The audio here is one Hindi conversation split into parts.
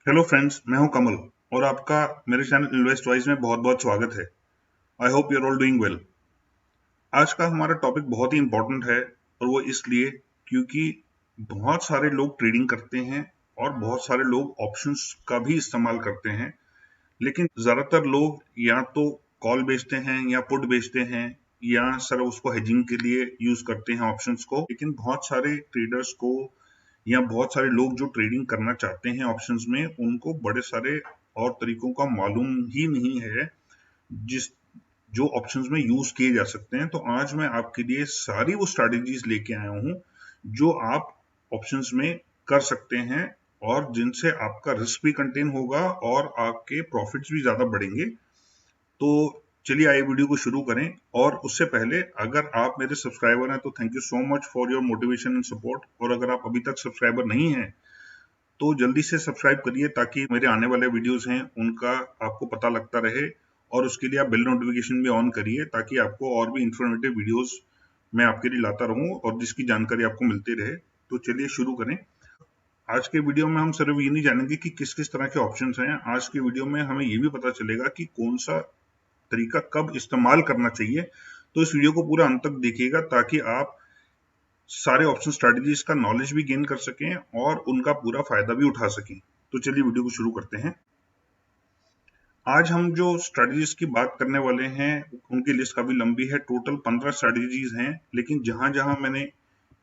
हेलो फ्रेंड्स, मैं हूं कमल और आपका मेरे चैनल इन्वेस्ट वाइज में बहुत बहुत स्वागत है। I hope you are all doing well. आज का हमारा टॉपिक बहुत ही इंपॉर्टेंट है और वो इसलिए क्योंकि बहुत सारे लोग ट्रेडिंग करते हैं और बहुत सारे लोग ऑप्शंस का भी इस्तेमाल करते हैं, लेकिन ज्यादातर लोग या तो कॉल बेचते हैं या पुट बेचते हैं या सर उसको हेजिंग के लिए यूज करते हैं ऑप्शंस को। लेकिन बहुत सारे ट्रेडर्स को या बहुत सारे लोग जो ट्रेडिंग करना चाहते हैं ऑप्शंस में, उनको बड़े सारे और तरीकों का मालूम ही नहीं है जिस जो ऑप्शंस में यूज किए जा सकते हैं। तो आज मैं आपके लिए सारी वो स्ट्रैटेजीज लेके आया हूं जो आप ऑप्शंस में कर सकते हैं और जिनसे आपका रिस्क भी कंटेन होगा और आपके प्रॉफिट्स भी ज्यादा बढ़ेंगे। तो चलिए आइए वीडियो को शुरू करें। और उससे पहले अगर आप मेरे सब्सक्राइबर हैं तो thank you so much for your motivation and support. और अगर आप अभी तक सब्सक्राइबर नहीं हैं तो जल्दी से सब्सक्राइब करिए ताकि मेरे आने वाले वीडियोस हैं उनका आपको पता लगता रहे। और उसके लिए आप बेल नोटिफिकेशन भी ऑन करिए ताकि आपको और भी इंफॉर्मेटिव वीडियोस मैं आपके लिए लाता रहूं और जिसकी जानकारी आपको मिलती रहे। तो चलिए शुरू करें। आज के वीडियो में हम सिर्फ ये नहीं जानेंगे कि किस किस तरह के ऑप्शंस हैं। आज के वीडियो में हमें ये भी पता चलेगा कि कौन सा तरीका कब इस्तेमाल करना चाहिए। तो इस वीडियो को पूरा अंत तक देखिएगा ताकि आप सारे ऑप्शन स्ट्रेटजीज का नॉलेज भी गेन कर सकें और उनका पूरा फायदा भी उठा सकें। तो चलिए वीडियो को शुरू करते हैं। आज हम जो स्ट्रेटजीज की बात करने वाले हैं उनकी लिस्ट काफी लंबी है। टोटल 15 स्ट्रेटजीज हैं, लेकिन जहां जहां मैंने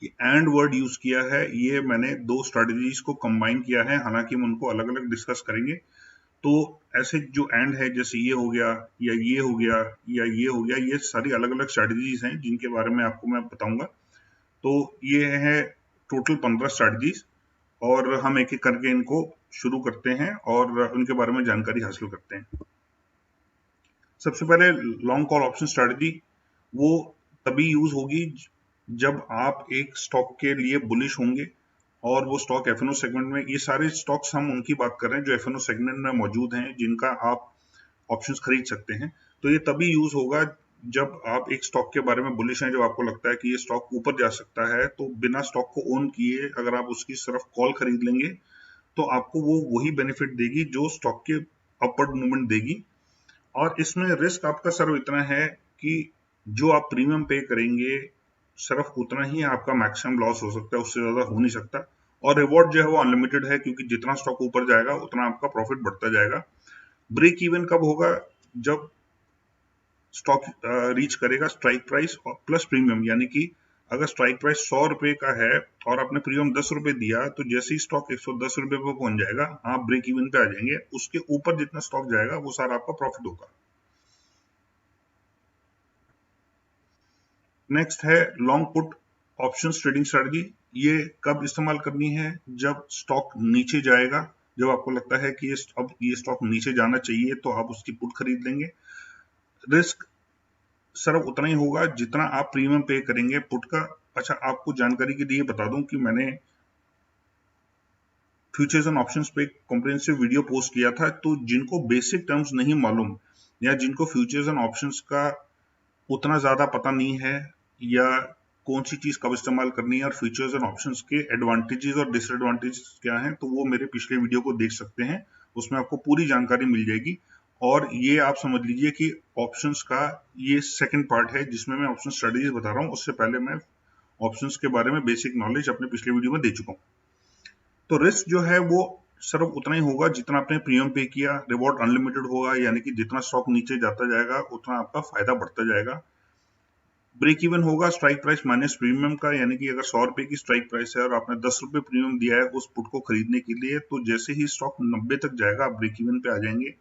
एंड वर्ड यूज किया है ये मैंने दो स्ट्रेटजीज को कंबाइन किया है। हालांकि हम उनको अलग अलग डिस्कस करेंगे। तो ऐसे जो एंड है जैसे ये हो गया या ये हो गया या ये हो गया, ये सारी अलग अलग स्ट्रेटजीज हैं जिनके बारे में आपको मैं बताऊंगा। तो ये है टोटल 15 स्ट्रेटजीज और हम एक एक करके इनको शुरू करते हैं और उनके बारे में जानकारी हासिल करते हैं। सबसे पहले लॉन्ग कॉल ऑप्शन स्ट्रेटजी वो तभी यूज होगी जब आप एक स्टॉक के लिए बुलिश होंगे और वो स्टॉक एफएनओ सेगमेंट में, ये सारे स्टॉक्स हम उनकी बात कर रहे हैं जो एफएनओ सेगमेंट में मौजूद हैं जिनका आप ऑप्शंस खरीद सकते हैं। तो ये तभी यूज होगा जब आप एक स्टॉक के बारे में बुलिश हैं, जब आपको लगता है कि ये स्टॉक ऊपर जा सकता है। तो बिना स्टॉक को ओन किए अगर आप उसकी सिर्फ कॉल खरीद लेंगे तो आपको वो वही बेनिफिट देगी जो स्टॉक के अपवर्ड मूवमेंट देगी। और इसमें रिस्क आपका सिर्फ इतना है कि जो आप प्रीमियम पे करेंगे सिर्फ उतना ही आपका मैक्सिमम लॉस हो सकता है, उससे ज्यादा हो नहीं सकता। और रिवॉर्ड जो है वो अनलिमिटेड है क्योंकि जितना स्टॉक ऊपर जाएगा उतना आपका प्रॉफिट बढ़ता जाएगा। ब्रेक इवन कब होगा? जब स्टॉक रीच करेगा स्ट्राइक प्राइस और प्लस प्रीमियम, यानी कि अगर स्ट्राइक प्राइस 100 रुपए का है और आपने प्रीमियम 10 रुपए दिया तो जैसे ही स्टॉक 110 रुपए पर पहुंच जाएगा आप ब्रेक इवन पे आ जाएंगे। उसके ऊपर जितना स्टॉक जाएगा वो सारा आपका प्रॉफिट होगा। नेक्स्ट है long put option trading strategy. ये कब इस्तेमाल करनी है? जब स्टॉक नीचे जाएगा, जब आपको लगता है कि अब ये स्टॉक नीचे जाना चाहिए तो आप उसकी पुट खरीद लेंगे। रिस्क सिर्फ उतना ही होगा जितना आप प्रीमियम पे करेंगे पुट का। अच्छा, आपको जानकारी के लिए बता दूं कि मैंने फ्यूचर्स एंड ऑप्शंस पे कॉम्प्रिहेंसिव वीडियो पोस्ट किया था। तो जिनको बेसिक टर्म्स नहीं मालूम या जिनको फ्यूचर्स एंड ऑप्शंस का उतना ज्यादा पता नहीं है या कौन सी चीज कब इस्तेमाल करनी है और फ्यूचर्स एंड ऑप्शंस के एडवांटेजेस और डिसएडवांटेजेस क्या हैं, तो वो मेरे पिछले वीडियो को देख सकते हैं। उसमें आपको पूरी जानकारी मिल जाएगी। और ये आप समझ लीजिए कि ऑप्शंस का ये सेकंड पार्ट है जिसमें मैं ऑप्शन स्ट्रेटजीज बता रहा हूँ। उससे पहले मैं ऑप्शंस के बारे में बेसिक नॉलेज अपने पिछले वीडियो में दे चुका हूँ। तो रिस्क जो है वो सिर्फ उतना ही होगा जितना आपने प्रीमियम पे किया। रिवॉर्ड अनलिमिटेड होगा, यानी कि जितना स्टॉक नीचे जाता जाएगा उतना आपका फायदा बढ़ता जाएगा। ब्रेक इवन होगा स्ट्राइक प्राइस माइनस प्रीमियम का, यानी कि अगर 100 रुपए की स्ट्राइक प्राइस है और आपने 10 रुपए प्रीमियम दिया है उस पुट को खरीदने के लिए, तो जैसे ही स्टॉक 90 तक जाएगा आप ब्रेक इवन पे आ जाएंगे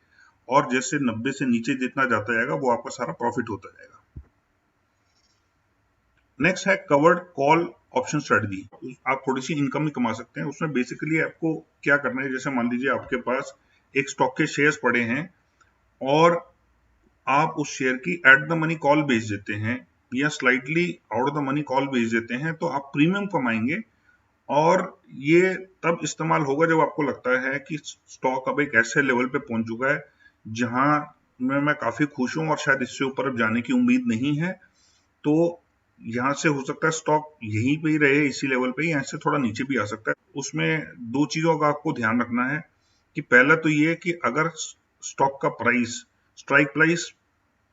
और जैसे 90 से नीचे जितना जाता जाएगा वो आपका सारा प्रॉफिट होता जाएगा। नेक्स्ट है कवर्ड कॉल ऑप्शन स्ट्रेटजी। आप थोड़ी सी इनकम भी कमा सकते हैं उसमें। बेसिकली आपको क्या करना है, जैसे मान लीजिए आपके पास एक स्टॉक के शेयर्स पड़े हैं और आप उस शेयर की एट द मनी कॉल बेच देते हैं या slightly out of the money call बेच देते हैं, तो आप प्रीमियम कमाएंगे। और ये तब इस्तेमाल होगा जब आपको लगता है कि स्टॉक अब एक ऐसे लेवल पे पहुंच चुका है जहां में मैं काफी खुश हूं और शायद इससे ऊपर अब जाने की उम्मीद नहीं है। तो यहाँ से हो सकता है स्टॉक यहीं पे ही रहे, इसी लेवल पे ही, यहाँ से थोड़ा नीचे भी आ सकता है। उसमें दो चीजों का आपको ध्यान रखना है। कि पहला तो ये कि अगर स्टॉक का price strike price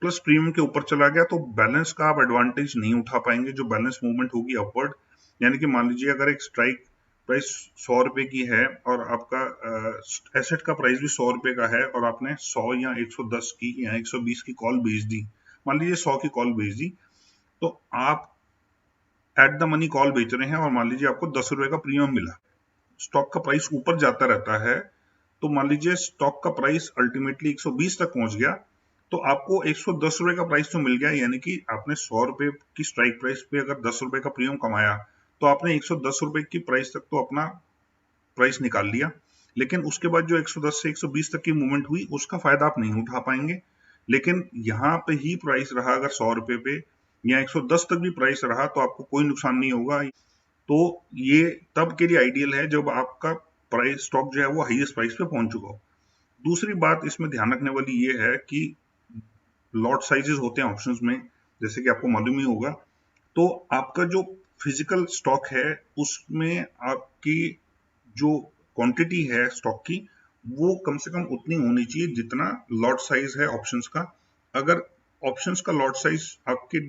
plus premium के ऊपर चला गया तो बैलेंस का आप एडवांटेज नहीं उठा पाएंगे, जो बैलेंस मूवमेंट होगी अपवर्ड। यानी कि मान लीजिए अगर एक स्ट्राइक प्राइस 100 रुपए की है और आपका एसेट का प्राइस भी 100 रुपए का है और आपने 100 या 110 की या 120 की कॉल बेच दी, मान लीजिए 100 की कॉल बेच दी, तो आप एट द मनी कॉल बेच रहे हैं और मान लीजिए आपको 10 रुपए का प्रीमियम मिला। स्टॉक का प्राइस ऊपर जाता रहता है, तो मान लीजिए स्टॉक का प्राइस अल्टीमेटली 120 तक पहुंच गया, तो आपको 110 रुपए का प्राइस तो मिल गया। यानी कि आपने 100 रुपए की स्ट्राइक प्राइस पे अगर 10 रुपए का प्रीमियम कमाया तो आपने 110 रुपए की प्राइस तक तो अपना प्राइस निकाल लिया, लेकिन उसके बाद जो 110 से 120 तक की मूवमेंट हुई उसका फायदा आप नहीं उठा पाएंगे। लेकिन यहाँ पे ही प्राइस रहा अगर 100 रुपए पे या 110 तक भी प्राइस रहा तो आपको कोई नुकसान नहीं होगा। तो ये तब के लिए आइडियल है जब आपका प्राइस स्टॉक जो है वो हाईएस्ट प्राइस पे पहुंच चुका हो। दूसरी बात इसमें ध्यान रखने वाली ये है कि लॉट साइजेस होते हैं ऑप्शंस में, जैसे कि आपको मालूम ही होगा। तो आपका जो फिजिकल स्टॉक है उसमें आपकी जो क्वांटिटी है स्टॉक की वो कम से कम उतनी होनी चाहिए जितना लॉट साइज है ऑप्शंस का। अगर ऑप्शंस का लॉट साइज आपके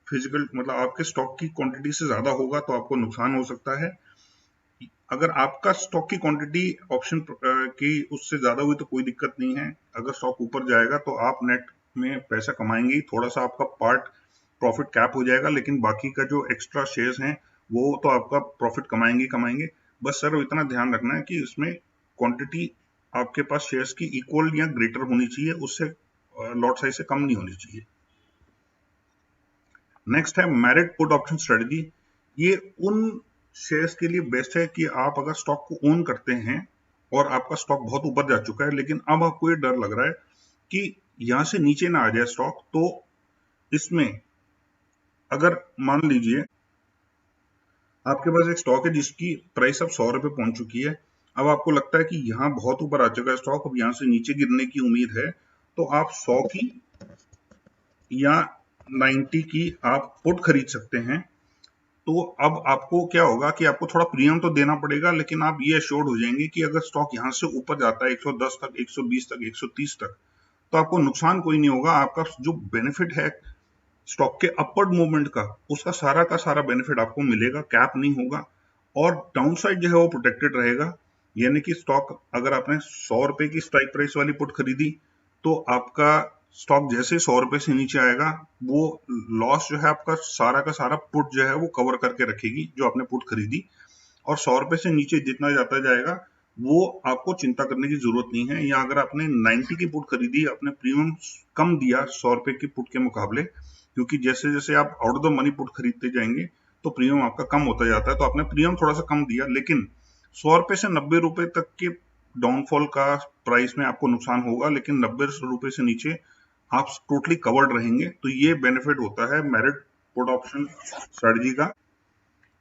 फिजिकल मतलब आपके स्टॉक की क्वांटिटी से ज्यादा होगा तो आपको नुकसान हो सकता है। अगर आपका स्टॉक की क्वांटिटी ऑप्शन की उससे ज्यादा हुई तो कोई दिक्कत नहीं है। अगर स्टॉक ऊपर जाएगा तो आप नेट में पैसा कमाएंगे, थोड़ा सा आपका पार्ट प्रॉफिट कैप हो जाएगा, लेकिन बाकी का जो एक्स्ट्रा शेयर्स हैं वो तो आपका प्रॉफिट कमाएंगे कमाएंगे। बस सर इतना ध्यान रखना है कि इसमें क्वांटिटी आपके पास शेयर्स की इक्वल या ग्रेटर होनी चाहिए, उससे लॉट साइज से कम नहीं होनी चाहिए। नेक्स्ट है मेरिट पुट ऑप्शन स्ट्रेटजी। ये उन शेयर्स के लिए बेस्ट है कि आप अगर स्टॉक को ओन करते हैं और आपका स्टॉक बहुत ऊपर जा चुका है, लेकिन अब आपको ये डर लग रहा है कि यहां से नीचे ना आ जाए स्टॉक। तो इसमें अगर मान लीजिए आपके पास एक स्टॉक है जिसकी प्राइस अब 100 रुपए पहुंच चुकी है, अब आपको लगता है कि यहाँ बहुत ऊपर आ चुका है स्टॉक, अब यहाँ से नीचे गिरने की उम्मीद है, तो आप 100 की या 90 की आप पुट खरीद सकते हैं। तो अब आपको क्या होगा कि आपको थोड़ा प्रीमियम तो देना पड़ेगा, लेकिन आप ये एश्योर्ड हो जाएंगे कि अगर स्टॉक यहां से ऊपर जाता है 110 तक, 120 तक, 130 तक, तो आपको नुकसान कोई नहीं होगा। आपका जो बेनिफिट है स्टॉक के अपवर्ड मूवमेंट का सारा बेनिफिट आपको मिलेगा, कैप नहीं होगा और डाउन साइड जो है वो प्रोटेक्टेड रहेगा। यानी कि स्टॉक अगर आपने 100 रुपए की स्ट्राइक प्राइस वाली पुट खरीदी तो आपका स्टॉक जैसे 100 रुपए से नीचे आएगा वो लॉस जो है आपका का सारा पुट जो है वो कवर करके रखेगी जो आपने पुट खरीदी। और 100 रुपए से नीचे जितना जाता जाएगा वो आपको चिंता करने की जरूरत नहीं है। या अगर आपने 90 की पुट खरीदी, आपने प्रीमियम कम दिया 100 रुपए की पुट के मुकाबले, क्योंकि जैसे जैसे आप out of the money put खरीदते जाएंगे तो प्रीमियम आपका कम होता जाता है, तो आपने प्रीमियम थोड़ा सा कम दिया, लेकिन 100 रुपए से 90 रुपए तक के डाउनफॉल का प्राइस में आपको नुकसान होगा, लेकिन 90 रुपए से नीचे आप टोटली कवर्ड रहेंगे। तो ये बेनिफिट होता है मेरिट पुट ऑप्शन स्ट्रेटजी का।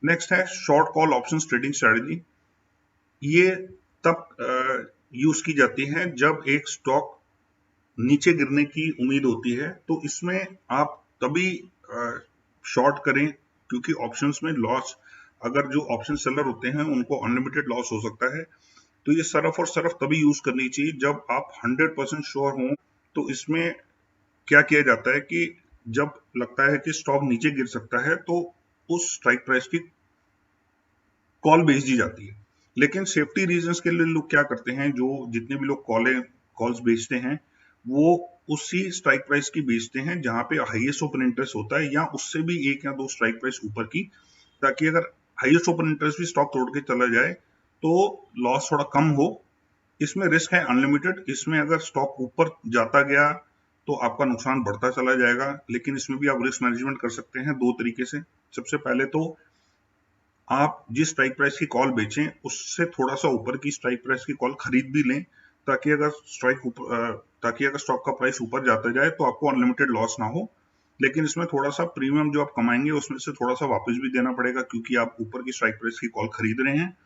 नेक्स्ट है short call option trading strategy. ये तब यूज की जाती है जब एक स्टॉक नीचे गिरने की उम्मीद होती है, तो इसमें आप तभी शॉर्ट करें, क्योंकि ऑप्शंस में लॉस, अगर जो ऑप्शन सेलर होते हैं उनको अनलिमिटेड लॉस हो सकता है। तो ये सिर्फ और सिर्फ तभी यूज करनी चाहिए जब आप 100% श्योर हों। तो इसमें क्या किया जाता है कि जब लगता है कि स्टॉक नीचे गिर सकता है तो उस स्ट्राइक प्राइस की कॉल बेच दी जाती है। लेकिन सेफ्टी रीजंस के लिए लोग क्या करते हैं, जो जितने भी लोग कॉल्स बेचते हैं वो उसी स्ट्राइक प्राइस की बेचते हैं जहां पे हाईएस्ट ओपन इंटरेस्ट होता है, या उससे भी 1 या 2 स्ट्राइक प्राइस ऊपर की, ताकि अगर हाईएस्ट ओपन इंटरेस्ट भी स्टॉक तोड़ के चला जाए तो लॉस थोड़ा कम हो। इसमें रिस्क है अनलिमिटेड, इसमें अगर स्टॉक ऊपर जाता गया तो आपका नुकसान बढ़ता चला जाएगा, लेकिन इसमें भी आप रिस्क मैनेजमेंट कर सकते हैं 2 तरीके से। सबसे पहले तो आप जिस स्ट्राइक प्राइस की कॉल बेचें उससे थोड़ा सा ऊपर की स्ट्राइक प्राइस की कॉल खरीद भी लें, ताकि अगर स्टॉक का प्राइस ऊपर जाता जाए तो आपको अनलिमिटेड लॉस ना हो। लेकिन इसमें थोड़ा सा प्रीमियम जो आप कमाएंगे उसमें से थोड़ा सा वापस भी देना पड़ेगा, क्योंकि आप ऊपर की स्ट्राइक प्राइस की कॉल खरीद रहे हैं।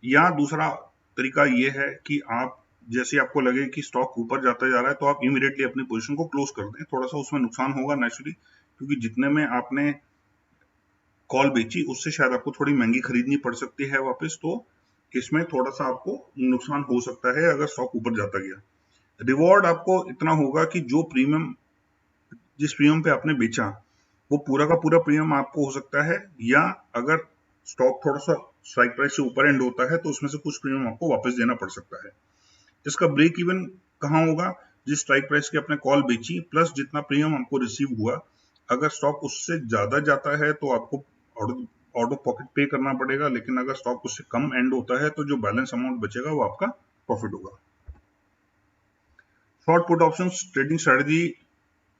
या दूसरा तरीका ये है कि आप जैसे आपको लगे कि स्टॉक ऊपर जाता जा रहा है तो आप इमीडिएटली अपनी पोजीशन को क्लोज कर दें। थोड़ा सा उसमें नुकसान होगा नेचुरली, क्योंकि जितने में आपने कॉल बेची उससे शायद आपको थोड़ी महंगी खरीदनी पड़ सकती है वापस। तो इसमें थोड़ा सा आपको नुकसान हो सकता है अगर स्टॉक ऊपर जाता गया। रिवॉर्ड आपको इतना होगा कि जो प्रीमियम, जिस प्रीमियम पे आपने बेचा वो पूरा का पूरा प्रीमियम आपको हो सकता है, या अगर स्टॉक थोड़ा सा स्ट्राइक प्राइस से ऊपर एंड होता है तो उसमें से कुछ प्रीमियम आपको वापस देना पड़ सकता है। इसका ब्रेक इवन कहाँ होगा? जिस स्ट्राइक प्राइस की आपने कॉल बेची प्लस जितना प्रीमियम आपको रिसीव हुआ, अगर स्टॉक उससे ज्यादा जाता है तो आपको आउट ऑफ पॉकेट पे करना पड़ेगा, लेकिन अगर स्टॉक उससे कम एंड होता है तो जो बैलेंस अमाउंट बचेगा वो आपका प्रॉफिट होगा। Short put options trading strategy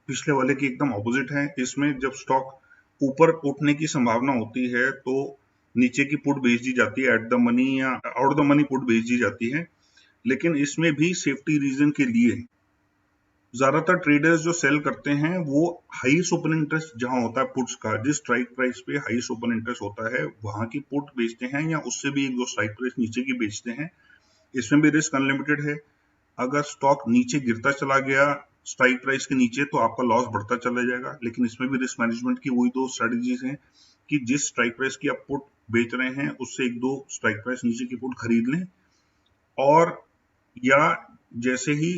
पिछले वाले की एकदम ऑपोजिट है। इसमें जब स्टॉक ऊपर उठने की संभावना होती है तो नीचे की पुट बेच दी जाती है, एट द मनी या आउट द मनी पुट बेच दी जाती है। लेकिन इसमें भी सेफ्टी रीजन के लिए ज्यादातर ट्रेडर्स जो सेल करते हैं वो हाईएस्ट ओपन इंटरेस्ट जहां होता है पुट्स का, जिस स्ट्राइक प्राइस पे हाईएस्ट ओपन इंटरेस्ट होता है वहां की पुट बेचते हैं, या उससे भी एक दो स्ट्राइक प्राइस नीचे की बेचते हैं। इसमें भी रिस्क अनलिमिटेड है। अगर स्टॉक नीचे गिरता चला गया स्ट्राइक प्राइस के नीचे तो आपका लॉस बढ़ता चला जाएगा, लेकिन इसमें भी रिस्क मैनेजमेंट की वही दो स्ट्रेटजीज हैं कि जिस स्ट्राइक प्राइस की आप पुट बेच रहे हैं उससे एक दो स्ट्राइक प्राइस नीचे की पुट खरीद लें, और या जैसे ही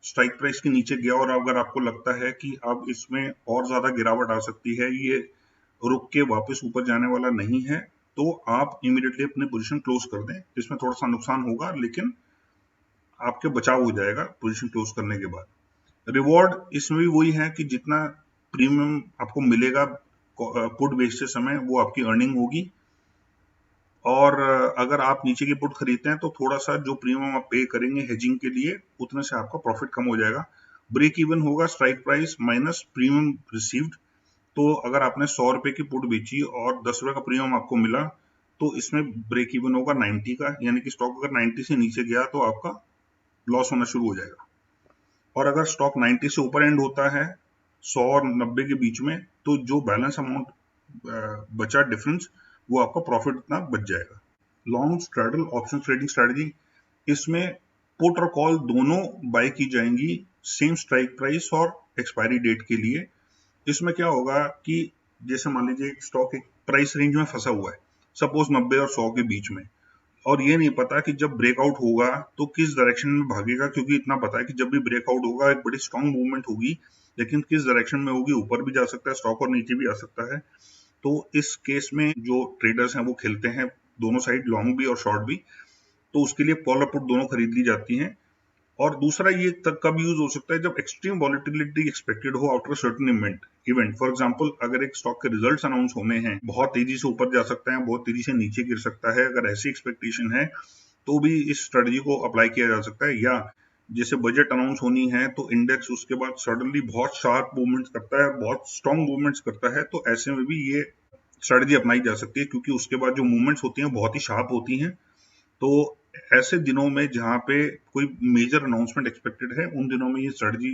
स्ट्राइक प्राइस के नीचे गया और अगर आपको लगता है कि अब इसमें और ज्यादा गिरावट आ सकती है, ये रुक के वापस ऊपर जाने वाला नहीं है, तो आप इमीडिएटली अपने पोजीशन क्लोज कर दें। इसमें थोड़ा सा नुकसान होगा लेकिन आपके बचाव हो जाएगा पोजीशन क्लोज करने के बाद। रिवॉर्ड इसमें भी वही है कि जितना प्रीमियम आपको मिलेगा पुट बेचते समय वो आपकी अर्निंग होगी, और अगर आप नीचे की पुट खरीदते हैं तो थोड़ा सा जो प्रीमियम आप पे करेंगे हेजिंग के लिए उतने से आपका प्रॉफिट कम हो जाएगा। ब्रेक इवन होगा strike price minus premium received. तो अगर आपने 100 रुपए की पुट बेची और 10 रुपए का प्रीमियम आपको मिला तो इसमें ब्रेक इवन होगा 90 का, यानी कि स्टॉक अगर 90 से नीचे गया तो आपका लॉस होना शुरू हो जाएगा। और अगर स्टॉक 90 से ऊपर एंड होता है 100 और 90 के बीच में, तो जो बैलेंस अमाउंट बचा डिफरेंस वो आपका प्रॉफिट इतना बच जाएगा। Long straddle option trading strategy, इसमें पुट और कॉल दोनों बाय की जाएंगी सेम स्ट्राइक प्राइस और एक्सपायरी डेट के लिए। इसमें क्या होगा कि जैसे मान लीजिए एक स्टॉक एक प्राइस रेंज में फंसा हुआ है, सपोज 90 और 100 के बीच में, और ये नहीं पता कि जब ब्रेकआउट होगा तो किस डायरेक्शन में भागेगा, क्योंकि इतना पता है कि जब भी ब्रेकआउट होगा एक बड़ी स्ट्रॉन्ग मूवमेंट होगी, लेकिन किस डायरेक्शन में होगी, ऊपर भी जा सकता है स्टॉक और नीचे भी आ सकता है। तो इस केस में जो ट्रेडर्स हैं वो खेलते हैं दोनों साइड, लॉन्ग भी और शॉर्ट भी, तो उसके लिए कॉल और पुट दोनों खरीद ली जाती हैं। और दूसरा ये तक कब यूज हो सकता है जब एक्सट्रीम वॉलेटिलिटी एक्सपेक्टेड हो after certain event. For example अगर एक स्टॉक के रिजल्ट्स अनाउंस होने हैं, बहुत तेजी से ऊपर जा सकता है, बहुत तेजी से नीचे गिर सकता है, अगर ऐसी एक्सपेक्टेशन है तो भी इस स्ट्रेटजी को अप्लाई किया जा सकता है। या जैसे बजट अनाउंस होनी है तो इंडेक्स उसके बाद सडनली बहुत शार्प मूवमेंट्स करता है, बहुत स्ट्रॉन्ग मूवमेंट्स करता है, तो ऐसे में भी ये स्ट्रेटजी अपनाई जा सकती है, क्योंकि उसके बाद जो मूवमेंट्स होती हैं बहुत ही शार्प होती हैं। तो ऐसे दिनों में जहां पे कोई मेजर अनाउंसमेंट एक्सपेक्टेड है उन दिनों में ये स्ट्रेटजी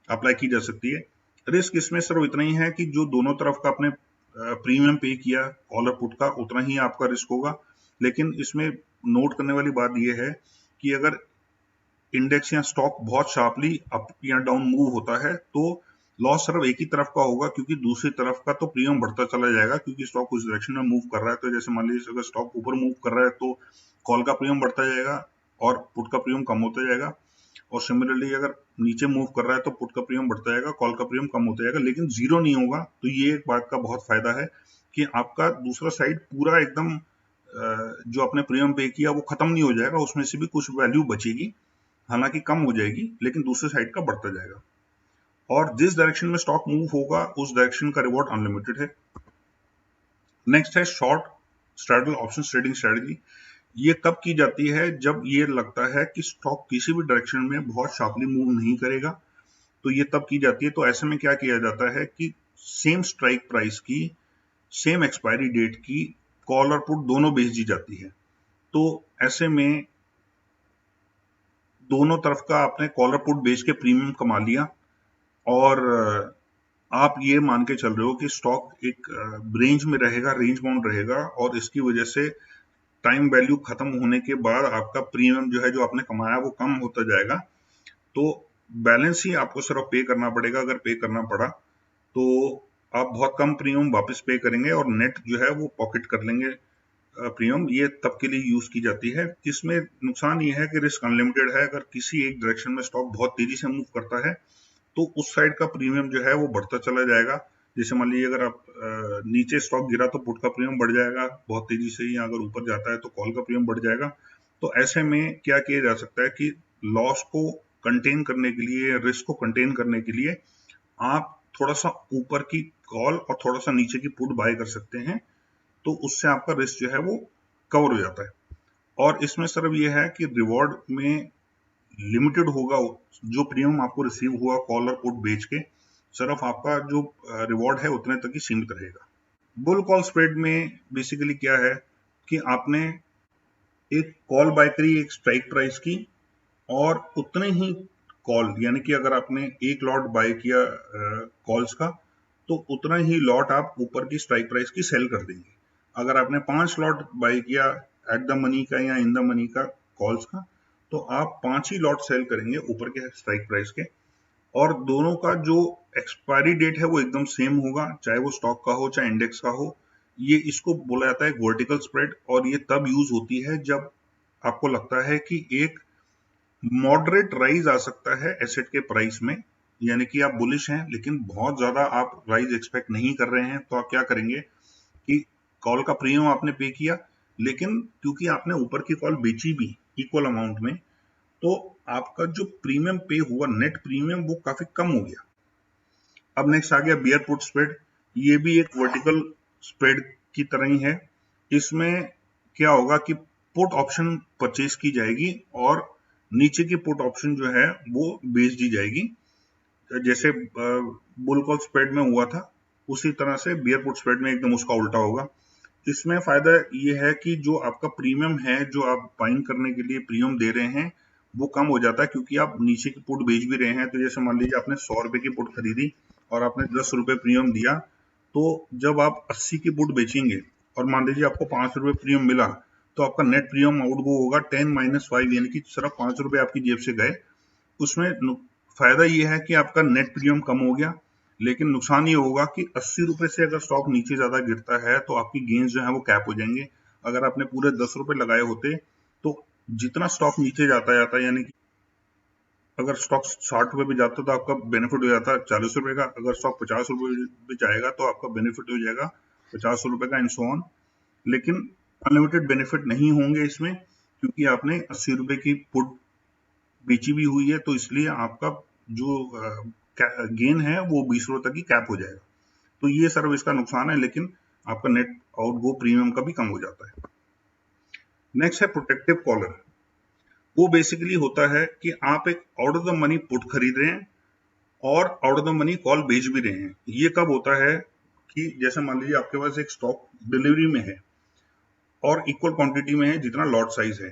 अप्लाई की जा सकती है। रिस्क इसमें सिर्फ इतना ही है कि जो दोनों तरफ का आपने प्रीमियम पे किया कॉल और पुट का, उतना ही आपका रिस्क होगा। लेकिन इसमें नोट करने वाली बात यह है कि अगर इंडेक्स या स्टॉक बहुत शार्पली अप या डाउन मूव होता है तो लॉस सिर्फ एक ही तरफ का होगा, क्योंकि दूसरी तरफ का तो प्रीमियम बढ़ता चला जाएगा, क्योंकि स्टॉक उस डायरेक्शन में मूव कर रहा है। तो जैसे मान लीजिए अगर स्टॉक ऊपर मूव कर रहा है तो कॉल का प्रीमियम बढ़ता जाएगा और पुट का प्रीमियम कम होता जाएगा, और सिमिलरली अगर नीचे मूव कर रहा है तो पुट का प्रीमियम बढ़ता जाएगा, कॉल का प्रीमियम कम होता जाएगा, लेकिन जीरो नहीं होगा। तो ये एक बात का बहुत फायदा है कि आपका दूसरा साइड पूरा एकदम जो आपने प्रीमियम पे किया वो खत्म नहीं हो जाएगा, उसमें से भी कुछ वैल्यू बचेगी, हालांकि कम हो जाएगी, लेकिन दूसरे साइड का बढ़ता जाएगा। और जिस डायरेक्शन में स्टॉक मूव होगा उस डायरेक्शन का रिवॉर्ड अनलिमिटेड है। नेक्स्ट है short straddle option trading strategy. ये कब की जाती है? जब ये लगता है कि स्टॉक किसी भी डायरेक्शन में बहुत शार्पली मूव नहीं करेगा, तो ये तब की जाती है। तो ऐसे में क्या किया जाता है कि सेम स्ट्राइक प्राइस की, सेम एक्सपायरी डेट की कॉल और पुट दोनों बेच दी जाती है। तो ऐसे में दोनों तरफ का आपने कॉल और पुट बेच के प्रीमियम कमा लिया, और आप ये मान के चल रहे हो कि स्टॉक एक रेंज में रहेगा, रेंज बाउंड रहेगा, और इसकी वजह से टाइम वैल्यू खत्म होने के बाद आपका प्रीमियम जो है जो आपने कमाया वो कम होता जाएगा। तो बैलेंस ही आपको सिर्फ पे करना पड़ेगा। अगर पे करना पड़ा तो आप बहुत कम प्रीमियम वापस पे करेंगे और नेट जो है वो पॉकेट कर लेंगे प्रीमियम ये तब के लिए यूज की जाती है। इसमें नुकसान ये है कि रिस्क अनलिमिटेड है। अगर किसी एक डायरेक्शन में स्टॉक बहुत तेजी से मूव करता है तो उस साइड का प्रीमियम जो है वो बढ़ता चला जाएगा। जैसे मान लीजिए अगर आप नीचे स्टॉक गिरा तो पुट का प्रीमियम बढ़ जाएगा बहुत तेजी से, या अगर ऊपर जाता है तो कॉल का प्रीमियम बढ़ जाएगा। तो ऐसे में क्या किया जा सकता है कि लॉस को कंटेन करने के लिए, रिस्क को कंटेन करने के लिए आप थोड़ा सा ऊपर की कॉल और थोड़ा सा नीचे की पुट बाय कर सकते हैं, तो उससे आपका रिस्क जो है वो कवर हो जाता है। और इसमें सिर्फ ये है कि रिवॉर्ड में लिमिटेड होगा, जो प्रीमियम आपको रिसीव हुआ कॉल और पुट बेच के, सिर्फ आपका जो रिवॉर्ड है उतने तक ही सीमित रहेगा। बुल कॉल स्प्रेड में बेसिकली क्या है कि आपने एक कॉल बाय करी एक स्ट्राइक प्राइस की, और उतने ही कॉल, यानी कि अगर आपने एक लॉट बाय किया कॉल्स का, तो उतना ही लॉट आप ऊपर की स्ट्राइक प्राइस की सेल कर देंगे। अगर आपने 5 लॉट बाय किया एट द मनी का या इन द मनी का कॉल्स का, तो आप 5 ही लॉट सेल करेंगे ऊपर के स्ट्राइक प्राइस के, और दोनों का जो एक्सपायरी डेट है वो एकदम सेम होगा, चाहे वो स्टॉक का हो चाहे इंडेक्स का हो। ये इसको बोला जाता है वर्टिकल स्प्रेड, और ये तब यूज होती है जब आपको लगता है कि एक मॉडरेट राइज आ सकता है एसेट के प्राइस में, यानी कि आप बुलिश हैं लेकिन बहुत ज्यादा आप राइज एक्सपेक्ट नहीं कर रहे हैं। तो आप क्या करेंगे कि कॉल का प्रीमियम आपने पे किया, लेकिन क्योंकि आपने ऊपर की कॉल बेची भी इक्वल अमाउंट में, तो आपका जो प्रीमियम पे हुआ नेट प्रीमियम वो काफी कम हो गया। अब नेक्स्ट आ गया बियर पुट स्प्रेड। ये भी एक वर्टिकल स्प्रेड की तरह ही है। इसमें क्या होगा कि पुट ऑप्शन परचेज की जाएगी और नीचे की पुट ऑप्शन जो है वो बेच दी जाएगी। जैसे बुल कॉल स्प्रेड में हुआ था उसी तरह से बियर पुट स्प्रेड में एकदम उसका उल्टा होगा। इसमें फायदा ये है कि जो आपका प्रीमियम है, जो आप बाइंग करने के लिए प्रीमियम दे रहे हैं, वो कम हो जाता है क्योंकि आप नीचे की पुट बेच भी रहे हैं। तो जैसे मान लीजिए आपने 100 रुपए की पुट खरीदी और आपने 10 रुपए प्रीमियम दिया, तो जब आप 80 की पुट बेचेंगे और मान लीजिए आपको 5 रुपए प्रीमियम मिला, तो आपका नेट प्रीमियम आउट गो होगा 10 - 5, यानी कि सिर्फ 5 रुपए आपकी जेब से गए। उसमें फायदा ये है कि आपका नेट प्रीमियम कम हो गया, लेकिन नुकसान ये होगा कि 80 रुपए से अगर स्टॉक नीचे ज्यादा गिरता है तो आपकी गेन्स जो है वो कैप हो जाएंगे। अगर आपने पूरे 10 रुपए लगाए होते तो जितना स्टॉक नीचे जाता जाता, यानी कि अगर स्टॉक 60 रुपए पे जाता तो आपका बेनिफिट हो जाता 40 रुपए का, अगर स्टॉक 50 रुपए पे जाएगा तो आपका बेनिफिट हो जाएगा 50 रुपए का, एंड सो ऑन। लेकिन अनलिमिटेड बेनिफिट नहीं होंगे इसमें, क्योंकि आपने 80 रुपए की पुट बेची भी हुई है, तो इसलिए आपका जो गेन है वो 20 रुपए तक ही कैप हो जाएगा। तो ये सर्व इसका नुकसान है, लेकिन आपका नेट आउट गो प्रीमियम का भी कम हो जाता है। नेक्स्ट है प्रोटेक्टिव कॉलर। वो बेसिकली होता है कि आप एक out of the money put खरीद रहे हैं और out of the money call बेच भी रहे हैं। ये कब होता है कि जैसे मान लीजिए आपके पास एक स्टॉक डिलीवरी में है और इक्वल क्वांटिटी में है जितना लॉट साइज है,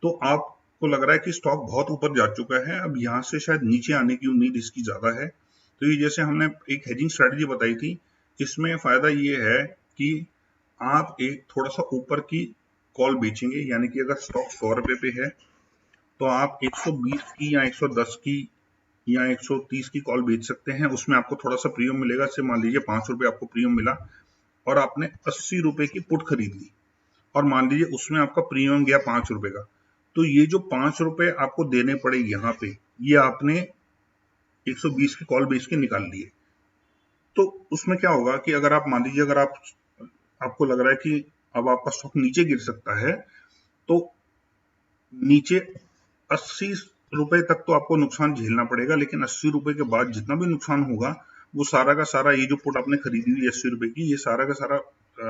तो आपको लग रहा है कि स्टॉक बहुत ऊपर जा चुका है, अब यहाँ से शायद नीचे आने की उम्मीद इसकी ज्यादा है। तो ये जैसे हमने एक हेजिंग स्ट्रेटजी बताई थी, इसमें फायदा ये है कि आप एक थोड़ा सा ऊपर की कॉल बेचेंगे, यानी कि अगर स्टॉक 100 रुपए पे है तो आप 120 की या 110 की या 130 की कॉल बेच सकते हैं। उसमें आपको थोड़ा सा प्रीमियम मिलेगा। से मान लीजिए 5 रुपए आपको प्रीमियम मिला और आपने 80 रुपए की पुट खरीद ली, और मान लीजिए उसमें आपका प्रीमियम गया 5 रुपए का, तो ये जो 5 रुपए आपको देने पड़े यहाँ पे, ये आपने 120 की कॉल बेच के निकाल लिए। तो उसमें क्या होगा कि अगर आप मान लीजिए अगर आपको लग रहा है कि अब आपका स्टॉक नीचे गिर सकता है, तो नीचे 80 रुपए तक तो आपको नुकसान झेलना पड़ेगा, लेकिन 80 रुपए के बाद जितना भी नुकसान होगा वो सारा का सारा, ये जो पुट आपने खरीदी हुई 80 रुपए की, ये सारा का सारा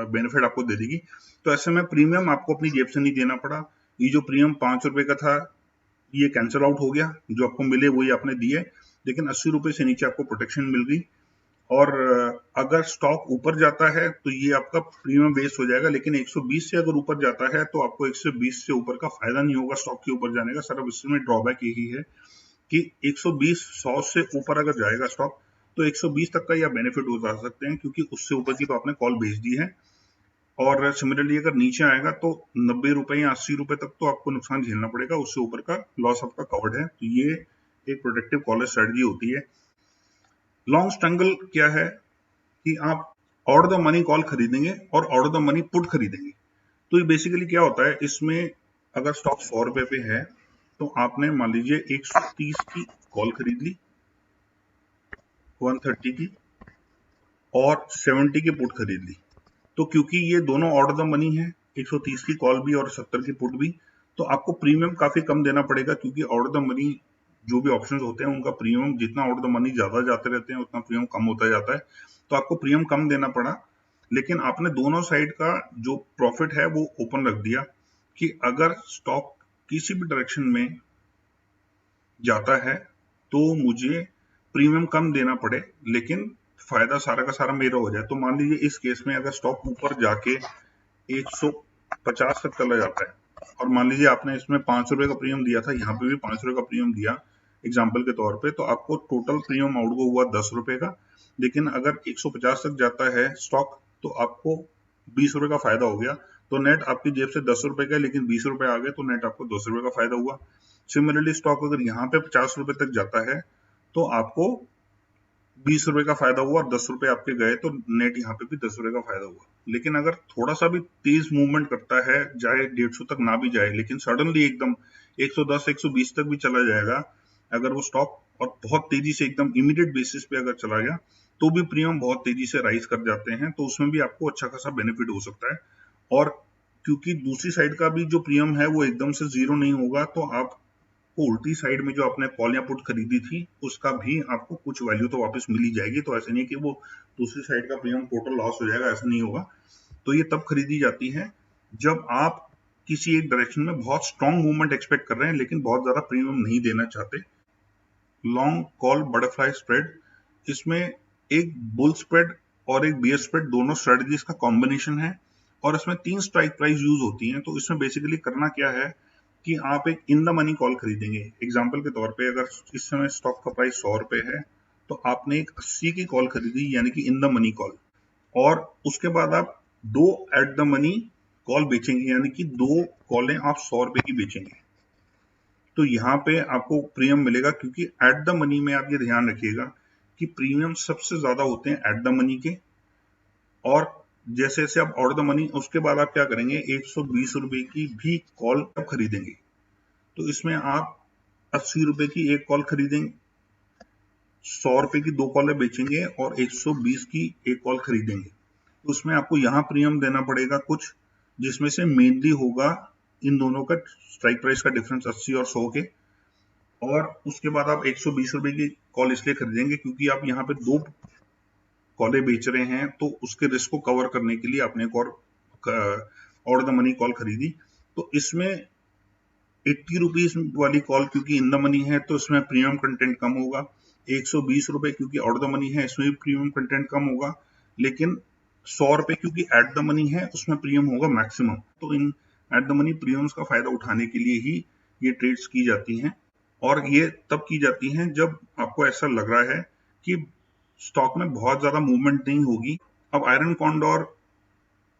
बेनिफिट आपको दे देगी। तो ऐसे में प्रीमियम आपको अपनी जेब से नहीं देना पड़ा। ये जो प्रीमियम 5 रुपए का था ये कैंसिल आउट हो गया, जो आपको मिले वही आपने दिए, लेकिन 80 रुपए से नीचे आपको प्रोटेक्शन मिल गई। और अगर स्टॉक ऊपर जाता है तो ये आपका प्रीमियम बेस हो जाएगा, लेकिन 120 से अगर ऊपर जाता है तो आपको 120 से ऊपर का फायदा नहीं होगा स्टॉक के ऊपर जाने का। सिर्फ इसमें ड्रॉबैक यही है कि 120 100 से ऊपर अगर जाएगा स्टॉक तो 120 तक का या बेनिफिट हो जा सकते हैं, क्योंकि उससे ऊपर की तो आपने कॉल बेच दी है। और सिमिलरली अगर नीचे आएगा तो 90 रुपए या 80 रुपए तक तो आपको नुकसान झेलना पड़ेगा, उससे ऊपर का लॉस आपका कवर्ड है। तो ये एक प्रोटेक्टिव कॉलर स्ट्रेटजी होती है। लॉन्ग स्ट्रैंगल क्या है कि आप out of the money call खरीदेंगे और out of the money put खरीदेंगे। तो ये बेसिकली क्या होता है, इसमें अगर स्टॉक 100 रुपए पे है तो आपने मान लीजिए 130 की कॉल खरीद ली, 130 की और 70 की पुट खरीद ली। तो क्योंकि ये दोनों ऑर्डर द मनी है, 130 की कॉल भी और 70 की पुट भी, तो आपको प्रीमियम काफी कम देना पड़ेगा, क्योंकि ऑर्डर द मनी जो भी ऑप्शंस होते हैं उनका प्रीमियम, जितना ऑर्डर द मनी ज्यादा जाते रहते हैं उतना प्रीमियम कम होता जाता है। तो आपको प्रीमियम कम देना पड़ा, लेकिन आपने दोनों साइड का जो प्रॉफिट है वो ओपन रख दिया कि अगर स्टॉक किसी भी डायरेक्शन में जाता है तो मुझे प्रीमियम कम देना पड़े, लेकिन फायदा सारा का सारा मेरा हो जाए। तो मान लीजिए इस केस में अगर स्टॉक ऊपर जाके 150 तक चला जाता है और मान लीजिए आपने इसमें 5 रुपए का प्रीमियम दिया था, यहाँ पे भी 5 रुपए का प्रीमियम दिया एग्जाम्पल के तौर पे, तो आपको टोटल प्रीमियम आउट को हुआ 10 रुपए का। लेकिन अगर 150 तक जाता है स्टॉक तो आपको 20 रुपए का फायदा हो गया। तो नेट आपकी जेब से 10 रुपए का, लेकिन 20 रुपए आ गए तो नेट आपको 200 रुपए का फायदा हुआ। सिमिलरली स्टॉक अगर यहाँ पे 50 रुपए तक जाता है तो आपको 20 रुपए का फायदा हुआ और 10 रुपए आपके गए, तो नेट यहाँ पे भी 10 रुपए का फायदा हुआ। लेकिन अगर थोड़ा सा भी तेज मूवमेंट करता है, चाहे 150 तक ना भी जाए, लेकिन सडनली एकदम 110 120 तक भी चला जाएगा अगर वो स्टॉक, और बहुत तेजी से एकदम इमीडिएट बेसिस पे अगर चला गया तो भी प्रीमियम बहुत तेजी से राइज कर जाते हैं, तो उसमें भी आपको अच्छा खासा बेनिफिट हो सकता है। और क्योंकि दूसरी साइड का भी जो प्रीमियम है वो एकदम से जीरो नहीं होगा, तो आप को उल्टी साइड में जो आपने कॉल या पुट खरीदी थी उसका भी आपको कुछ वैल्यू तो वापस मिल ही जाएगी। तो ऐसे नहीं कि वो दूसरी साइड का प्रीमियम टोटल लॉस हो जाएगा, ऐसा नहीं होगा। तो ये तब खरीदी जाती है जब आप किसी एक डायरेक्शन में बहुत स्ट्रॉन्ग मूवमेंट एक्सपेक्ट कर रहे हैं लेकिन बहुत ज्यादा प्रीमियम नहीं देना चाहते। लॉन्ग कॉल बटरफ्लाई स्प्रेड, इसमें एक बुल स्प्रेड और एक बियर स्प्रेड दोनों स्ट्रेटजीज का कॉम्बिनेशन है और इसमें 3 स्ट्राइक प्राइस यूज होती हैं। तो इसमें बेसिकली करना क्या है कि आप एक इन द मनी कॉल खरीदेंगे। एग्जाम्पल के तौर पे अगर इस समय स्टॉक का प्राइस 100 रुपए है तो आपने एक 80 की कॉल खरीदी, यानी कि इन द मनी कॉल, और उसके बाद आप 2 एट द मनी कॉल बेचेंगे, यानी कि 2 कॉलें आप 100 रुपए की बेचेंगे। तो यहाँ पे आपको प्रीमियम मिलेगा, क्योंकि एट द मनी में आप ये ध्यान रखिएगा कि प्रीमियम सबसे ज्यादा होते हैं एट द मनी के। और जैसे जैसे आप ऑर्डर द मनी, उसके बाद आप क्या करेंगे, 120 रुपए की भी कॉल आप खरीदेंगे। तो इसमें आप 80 रुपए की एक कॉल खरीदेंगे, 100 रुपए की 2 कॉलें बेचेंगे और 120 की एक कॉल खरीदेंगे। तो उसमें आपको यहाँ प्रीमियम देना पड़ेगा कुछ, जिसमें से मेनली होगा इन दोनों का स्ट्राइक प्राइस का डिफरेंस 80 और 100 के। और उसके बाद आप 120 रुपए की कॉल इसलिए खरीदेंगे क्योंकि आप यहाँ पे 2 कॉलें बेच रहे हैं, तो उसके रिस्क को कवर करने के लिए आपने एक और ऑर्डर द मनी कॉल खरीदी। तो इसमें 80 रुपीज वाली कॉल क्योंकि इन द मनी है तो इसमें प्रीमियम कंटेंट कम होगा, 120 रुपए क्योंकि ऑर्डर द मनी है इसमें भी प्रीमियम कंटेंट कम होगा, लेकिन 100 रुपए क्योंकि एट द मनी है उसमें प्रीमियम होगा मैक्सिमम। तो इन एट द मनी प्रीमियम्स का फायदा उठाने के लिए ही ये ट्रेड्स की जाती हैं, और ये तब की जाती हैं जब आपको ऐसा लग रहा है कि स्टॉक में बहुत ज्यादा मूवमेंट नहीं होगी। अब आयरन कॉन्डोर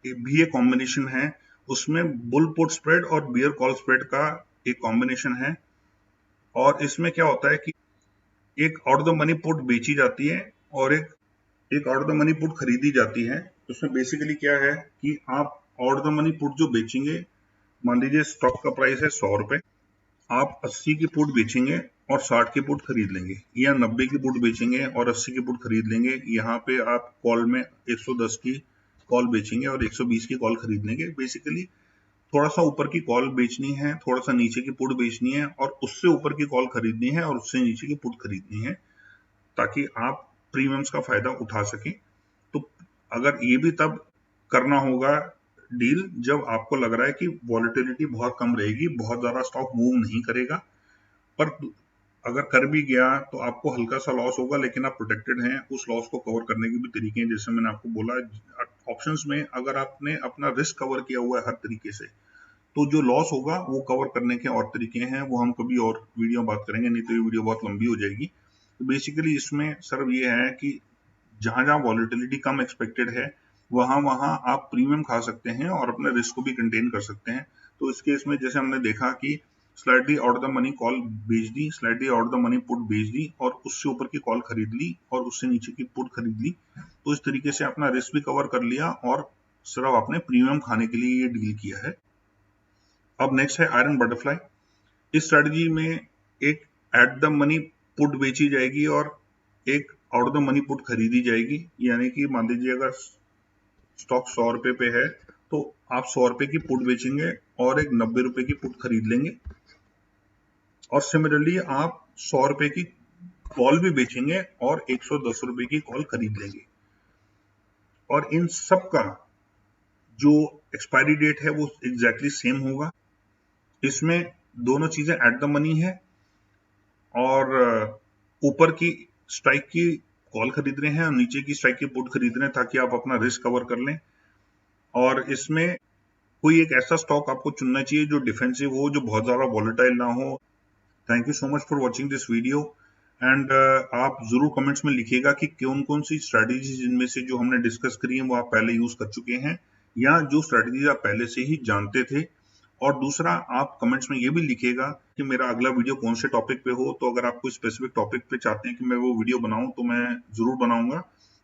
भी एक कॉम्बिनेशन है, उसमें बुल पुट स्प्रेड और बियर कॉल स्प्रेड का एक कॉम्बिनेशन है। और इसमें क्या होता है कि एक ऑर्डर द मनी पुट बेची जाती है और एक ऑर्डर द मनी पुट खरीदी जाती है। उसमें बेसिकली क्या है कि आप ऑर्डर द मनी पुट जो बेचेंगे, मान लीजिए स्टॉक का प्राइस है 100 रुपए, आप 80 की पुट बेचेंगे और 60 की पुट खरीद लेंगे, या 90 की पुट बेचेंगे और 80 की पुट खरीद लेंगे। यहाँ पे आप कॉल में 110 की कॉल बेचेंगे और 120 की कॉल खरीद लेंगे। बेसिकली थोड़ा सा ऊपर की कॉल बेचनी है, थोड़ा सा नीचे की पुट बेचनी है, और उससे ऊपर की कॉल खरीदनी है और उससे नीचे की पुट खरीदनी है, ताकि आप प्रीमियम्स का फायदा उठा सकें। तो अगर ये भी तब करना होगा डील जब आपको लग रहा है कि वॉलेटिलिटी बहुत कम रहेगी, बहुत ज्यादा स्टॉक मूव नहीं करेगा, पर अगर कर भी गया तो आपको हल्का सा लॉस होगा, लेकिन आप प्रोटेक्टेड हैं। उस लॉस को कवर करने के भी तरीके हैं, जैसे मैंने आपको बोला ऑप्शंस में, अगर आपने अपना रिस्क कवर किया हुआ है हर तरीके से, तो जो लॉस होगा वो कवर करने के और तरीके हैं, वो हम कभी और वीडियो बात करेंगे, नहीं तो ये वीडियो बहुत लंबी हो जाएगी। तो बेसिकली इसमें सिर्फ ये है कि जहां जहां वॉलेटिलिटी कम एक्सपेक्टेड है वहां वहां आप प्रीमियम खा सकते हैं और अपने रिस्क को भी कंटेन कर सकते हैं। तो इस केस में जैसे हमने देखा कि slightly order the money call बेच दी, slightly order the money put बेच दी, और उससे ऊपर की कॉल खरीद ली और उससे नीचे की पुट खरीद ली। तो इस तरीके से अपना रिस्क भी कवर कर लिया और सिर्फ आपने प्रीमियम खाने के लिए ये डील किया है। अब नेक्स्ट है आयरन बटरफ्लाई। इस स्ट्रेटजी में एक एट द मनी पुट बेची जाएगी और एक आउट द मनी पुट खरीदी जाएगी। यानी कि मान लीजिए अगर स्टॉक 100 रुपए पे है तो आप 100 रुपए की पुट बेचेंगे और एक 90 रुपए की पुट खरीद लेंगे, और सिमिलरली आप 100 रुपए की कॉल भी बेचेंगे और 110 रुपए की कॉल खरीद लेंगे। और इन सब का जो एक्सपायरी डेट है वो एग्जैक्टली सेम होगा। इसमें दोनों चीजें एट द मनी है और ऊपर की स्ट्राइक की कॉल खरीद रहे हैं और नीचे की स्ट्राइक की पुट खरीद रहे हैं ताकि आप अपना रिस्क कवर कर लें। और इसमें कोई एक ऐसा स्टॉक आपको चुनना चाहिए जो डिफेंसिव हो, जो बहुत ज्यादा वॉलेटाइल ना हो। Thank you so much for watching this video and आप जरूर कमेंट्स में लिखिएगा कि कौन कौन सी स्ट्रेटेजीज इनमें से जो हमने डिस्कस करी है वो आप पहले यूज कर चुके हैं या जो स्ट्रेटेजीज आप पहले से ही जानते थे। और दूसरा, आप कमेंट्स में ये भी लिखिएगा कि मेरा अगला वीडियो कौन से टॉपिक पे हो। तो अगर आप कोई स्पेसिफिक टॉपिक पे चाहते हैं कि मैं वो वीडियो बनाऊं तो मैं जरूर बनाऊंगा।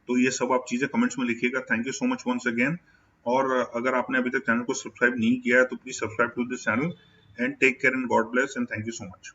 तो ये सब आप चीजें कमेंट्स में लिखिएगा। Thank you so much once again. और अगर आपने अभी तक चैनल को सब्सक्राइब नहीं किया है तो please subscribe to this channel and take care and God bless and thank you so much.